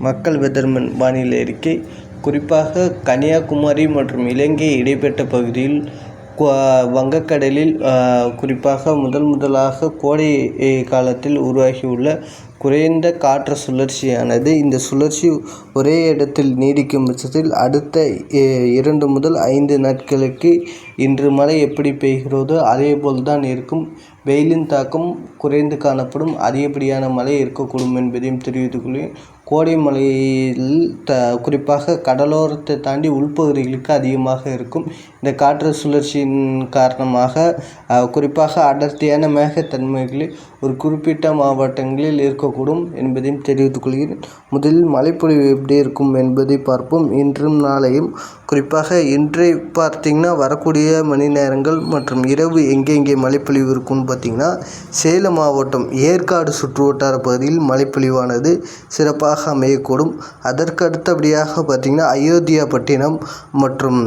மக்கள் வெதர்மன் வானிலை அறிக்கை. குறிப்பாக கன்னியாகுமரி மற்றும் இலங்கை இடைப்பட்ட பகுதியில் வங்கக்கடலில் குறிப்பாக முதலாக கோடை காலத்தில் உருவாகியுள்ள குறைந்த காற்று சுழற்சியானது இந்த சுழற்சி ஒரே இடத்தில் நீடிக்கும் பட்சத்தில் அடுத்த 2 முதல் 5 நாட்களுக்கு இன்று மழை எப்படி பெய்கிறதோ அதேபோல் தான் இருக்கும். வெயிலின் தாக்கம் குறைந்து காணப்படும். அதிகப்படியான மழை இருக்கக்கூடும் என்பதையும் தெரிவித்துக் கொள்கிறேன். கோடை மழையில் குறிப்பாக கடலோரத்தை தாண்டி உள்பகுதிகளுக்கு அதிகமாக இருக்கும். இந்த காற்று சுழற்சியின் காரணமாக குறிப்பாக அடர்த்தியான மேகத்தன்மைகளில் ஒரு குறிப்பிட்ட மாவட்டங்களில் இருக்கக்கூடும் என்பதையும் தெரிவித்துக் கொள்கிறேன். முதலில் மழைப்பொழிவு எப்படி இருக்கும் என்பதை பார்ப்போம். இன்றும் நாளையும் குறிப்பாக இன்றை பார்த்திங்கன்னா வரக்கூடிய மணி நேரங்கள் மற்றும் இரவு எங்கெங்கே மழைப்பொழிவு இருக்கும்னு பார்த்திங்கன்னா சேலம் மாவட்டம் ஏற்காடு சுற்றுவட்டார பகுதியில் மழைப்பொழிவானது சிறப்பாக அமையக்கூடும். அதற்கு அடுத்தபடியாக பார்த்திங்கன்னா அயோத்தியாபட்டினம் மற்றும்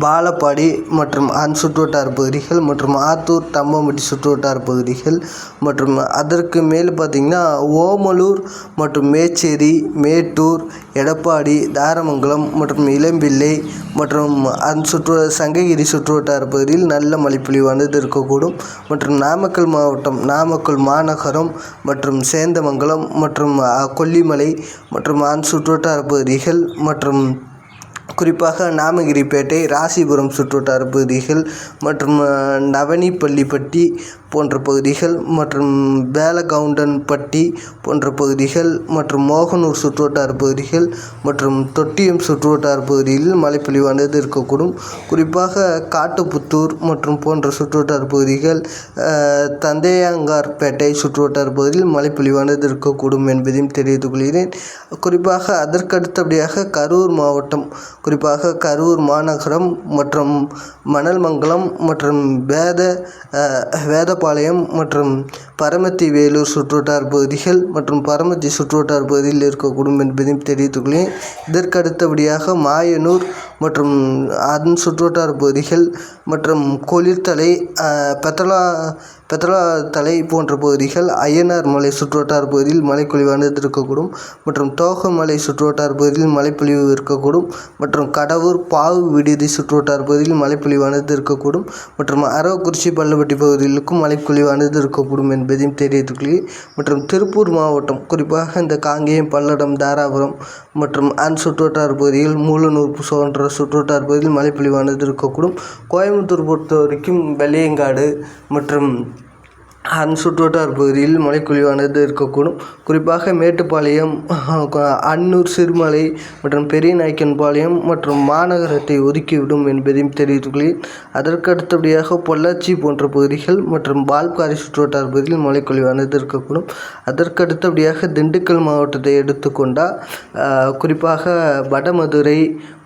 பாலப்பாடி மற்றும் சுற்றுவட்டார பகுதிகள் மற்றும் ஆத்தூர் தம்மம்பட்டி சுற்றுவட்டார பகுதிகள் மற்றும் அதற்கு மேல் பார்த்திங்கன்னா ஓமலூர் மற்றும் மேச்சேரி மேட்டூர் எடப்பாடி தாரமங்கலம் மற்றும் இளம்பிள்ளை மற்றும் சங்ககிரி சுற்றுவட்டார பகுதியில் நல்ல மழைப்பொழிவானது இருக்கக்கூடும். மற்றும் நாமக்கல் மாவட்டம் நாமக்கல் மாநகரம் மற்றும் சேந்தமங்கலம் மற்றும் கொல்லிமலை மற்றும் சுற்றுவட்டார பகுதிகள் மற்றும் குறிப்பாக நாமகிரிப்பேட்டை ராசிபுரம் சுற்றுவட்டார பகுதிகள் மற்றும் நவனிப்பள்ளிப்பட்டி போன்ற பகுதிகள் மற்றும் வேலகவுண்டன்பட்டி போன்ற பகுதிகள் மற்றும் மோகனூர் சுற்றுவட்டார பகுதிகள் மற்றும் தொட்டியம் சுற்றுவட்டார பகுதியில் மழைப்பொழிவானது இருக்கக்கூடும். குறிப்பாக காட்டுப்புத்தூர் மற்றும் போன்ற சுற்றுவட்டார பகுதிகள் தந்தையாங்கார்பேட்டை சுற்றுவட்டார பகுதியில் மழைப்பொழிவானது இருக்கக்கூடும் என்பதையும் தெரிவித்துக் கொள்கிறேன். குறிப்பாக அதற்கு அடுத்தபடியாக கரூர் மாவட்டம் குறிப்பாக கரூர் மாநகரம் மற்றும் மணல்மங்கலம் மற்றும் வேதபாளையம் மற்றும் பரமத்தி வேலூர் சுற்றுவட்டார பகுதிகள் மற்றும் பரமத்தி சுற்றுவட்டார பகுதியில் இருக்கக்கூடும் என்பதையும் தெரிவித்துள்ளேன். இதற்கு அடுத்தபடியாக மாயனூர் மற்றும் அதன் சுற்றுவட்டார பகுதிகள் மற்றும் கொளிர்தலை பெத்தலாத்தலை போன்ற பகுதிகள் அய்யனார் மலை சுற்றுவட்டார பகுதியில் மழைப்பொழிவானது இருக்கக்கூடும். மற்றும் தோகமலை சுற்றுவட்டார பகுதியில் மழைப்பொழிவு இருக்கக்கூடும். மற்றும் கடவூர் பாவு விடுதி சுற்றுவட்டார பகுதியில் மழைப்பொழிவானது இருக்கக்கூடும். மற்றும் அரவக்குறிச்சி பள்ளப்பட்டி பகுதிகளுக்கும் மழைப்பொழிவானது இருக்கக்கூடும் என்பதையும் தெரிவித்துள்ளேன். மற்றும் திருப்பூர் மாவட்டம் குறிப்பாக இந்த காங்கேயம் பல்லடம் தாராபுரம் மற்றும் சுற்றுவட்டார பகுதியில் மூலனூர் போன்ற சுற்றுவட்டார பகுதியில் மழைப்பொழிவானது இருக்கக்கூடும். கோயம்புத்தூர் பொறுத்த வரைக்கும் வெள்ளையங்காடு மற்றும் சுற்றுவட்டார பகுதியில் மழைப்பொழிவானது இருக்கக்கூடும். குறிப்பாக மேட்டுப்பாளையம் அன்னூர் சிறுமலை மற்றும் பெரியநாயக்கன்பாளையம் மற்றும் மாநகரத்தை ஒதுக்கிவிடும் என்பதையும் தெரிவித்துள்ளேன். அதற்கு அடுத்தபடியாக பொள்ளாச்சி போன்ற பகுதிகள் மற்றும் பால்காரி சுற்றுவட்டார பகுதியில் மழைப்பொழிவானது இருக்கக்கூடும். அதற்கு அடுத்தபடியாக திண்டுக்கல் மாவட்டத்தை எடுத்துக்கொண்டால் குறிப்பாக வடமதுரை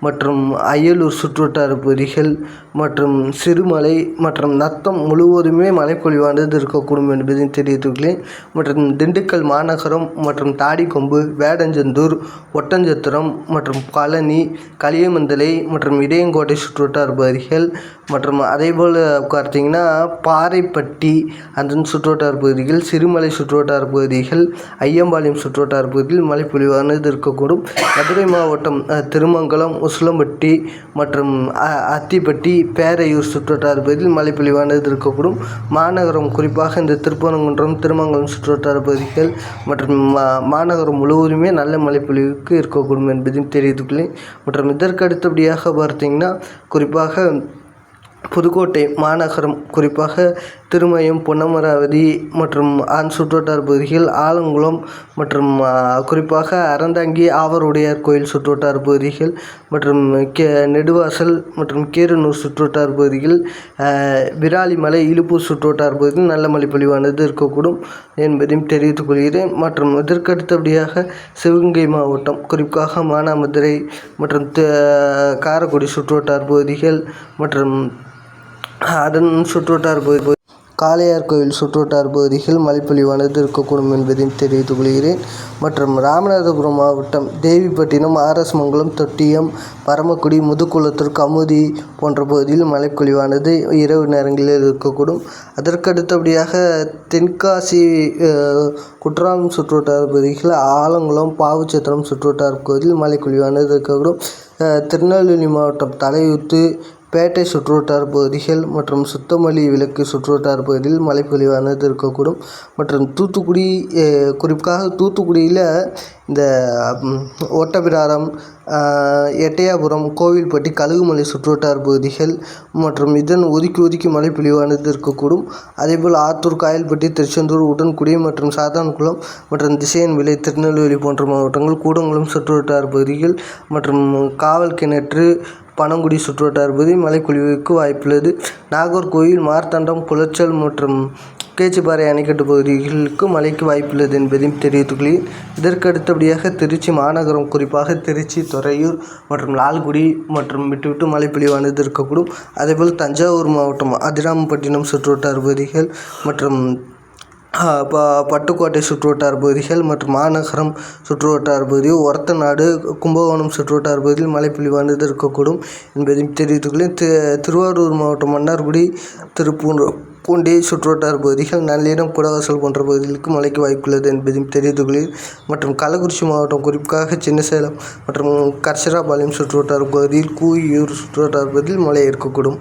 மற்றும் அரியலூர் சுற்றுவட்டார பகுதிகள் மற்றும் சிறுமலை மற்றும் நத்தம் முழுவதுமே மழைப்பொழிவானது இருக்கக்கூடும் என்பதையும் தெரிவித்துள்ளேன். மற்றும் திண்டுக்கல் மாநகரம் மற்றும் தாடிக்கொம்பு வேடஞ்சந்தூர் ஒட்டஞ்சத்திரம் மற்றும் பழனி களியமந்தலை மற்றும் இடையங்கோட்டை சுற்றுவட்டார பகுதிகள் மற்றும் அதேபோல் பார்த்தீங்கன்னா பாறைப்பட்டி அதன் சுற்றுவட்டார பகுதிகள் சிறுமலை சுற்றுவட்டார பகுதிகள் ஐயம்பாளையம் சுற்றுவட்டார பகுதியில் மழைப்பொழிவானது இருக்கக்கூடும். மதுரை மாவட்டம் திருமங்கலம் உசிலம்பட்டி மற்றும் அத்திப்பட்டி பேரையூர் சுற்றுவட்டார பகுதியில் மழைப்பொழிவானது இருக்கக்கூடும். மாநகரம் குறிப்பாக இந்த திருப்பரங்குன்றம் திருமங்கலம் சுற்றுவட்டார பகுதிகள் மற்றும் மாநகரம் முழுவதுமே நல்ல மழைப்பொழிவுக்கு இருக்கக்கூடும் என்பதையும் தெரிவித்துள்ளேன். மற்றும் இதற்கு அடுத்தபடியாக பார்த்தீங்கன்னா குறிப்பாக புதுக்கோட்டை மாநகரம் குறிப்பாக திருமயம் பொன்னமராவதி மற்றும் சுற்றுவட்டார பகுதிகள் ஆலங்குளம் மற்றும் குறிப்பாக அறந்தாங்கி ஆவருடையார் கோயில் சுற்றுவட்டார பகுதிகள் மற்றும் நெடுவாசல் மற்றும் கீரனூர் சுற்றுவட்டார பகுதிகள் விராலிமலை இலுப்பூர் சுற்றுவட்டார பகுதியில் நல்ல மழைப்பொழிவானது இருக்கக்கூடும் என்பதையும் தெரிவித்துக் கொள்கிறேன். மற்றும் இதற்கு அடுத்தபடியாக சிவகங்கை மாவட்டம் குறிப்பாக மானாமதுரை மற்றும் காரைக்குடி சுற்றுவட்டார பகுதிகள் மற்றும் அதன் சுற்றுவட்டார பகுதி காளையார்கோவில் சுற்றுவட்டார பகுதிகளில் மழைப்பொழிவானது இருக்கக்கூடும் என்பதையும் தெரிவித்துக் கொள்கிறேன். மற்றும் ராமநாதபுரம் மாவட்டம் தேவிப்பட்டினம், ஆர்எஸ் மங்கலம், தொட்டியம், பரமக்குடி, முதுகுளத்தூர், கமுதி போன்ற பகுதியில் மழைப்பொழிவானது இரவு நேரங்களில் இருக்கக்கூடும். அதற்கடுத்தபடியாக தென்காசி குற்றாலம் சுற்றுவட்டார பகுதிகள், ஆலங்குளம், பாவுச்சத்திரம் சுற்றுவட்டார பகுதியில் மழைப்பொழிவானது இருக்கக்கூடும். திருநெல்வேலி மாவட்டம் தலையூத்து, பேட்டை சுற்றுவட்டார பகுதிகள் மற்றும் சுத்தமல்லி விலக்கு சுற்றுவட்டார பகுதியில் மழைப்பொழிவானது இருக்கக்கூடும். மற்றும் தூத்துக்குடி, குறிப்பாக தூத்துக்குடியில் இந்த ஒட்டப்பிடாரம், எட்டயபுரம், கோவில்பட்டி, கழுகுமலை சுற்றுவட்டார பகுதிகள் மற்றும் இதன் ஒதுக்கி மழைப்பொழிவானது இருக்கக்கூடும். அதேபோல் ஆத்தூர், காயல்பட்டி, திருச்செந்தூர், உடன்குடி மற்றும் சாத்தான்குளம் மற்றும் திசையன்விளை, திருநெல்வேலி போன்ற மாவட்டங்கள், கூடங்குளம் சுற்றுவட்டார பகுதிகள் மற்றும் காவல் கிணற்று, பனங்குடி சுற்றுவட்டார பகுதியில் மழைப்பொழிவுக்கு வாய்ப்புள்ளது. நாகர்கோவில், மார்த்தாண்டம், குளச்சல் மற்றும் கேச்சிப்பாறை அணைக்கட்டு பகுதிகளுக்கு மழைக்கு வாய்ப்புள்ளது என்பதையும் தெரிவித்துக் கொள்கிறேன். இதற்கு அடுத்தபடியாக திருச்சி மாநகரம், குறிப்பாக திருச்சி, துறையூர் மற்றும் லால்குடி மற்றும் விட்டு மழைப்பொழிவானது இருக்கக்கூடும். அதேபோல் தஞ்சாவூர் மாவட்டம் அதிராமப்பட்டினம் சுற்றுவட்டார பகுதிகள் மற்றும் பட்டுக்கோட்டை சுற்றுவட்டார பகுதிகள் மற்றும் மாநகரம் சுற்றுவட்டார பகுதி, ஒரத்தநாடு, கும்பகோணம் சுற்றுவட்டார பகுதியில் மழைப்பொழிவானது இருக்கக்கூடும் என்பதையும் தெரிவித்துள்ளேன். திருவாரூர் மாவட்டம் மன்னார்குடி, திருப்பூண்டி சுற்றுவட்டார பகுதிகள், நள்ளிடம், குடவாசல் போன்ற பகுதிகளுக்கு மழைக்கு வாய்ப்புள்ளது என்பதையும் தெரிவித்துள்ளேன். மற்றும் கள்ளக்குறிச்சி மாவட்டம், குறிப்பாக சின்னசேலம் மற்றும் கர்சராபாளையம் சுற்றுவட்டார பகுதியில், கூயூர் சுற்றுவட்டார பகுதியில் மழை இருக்கக்கூடும்.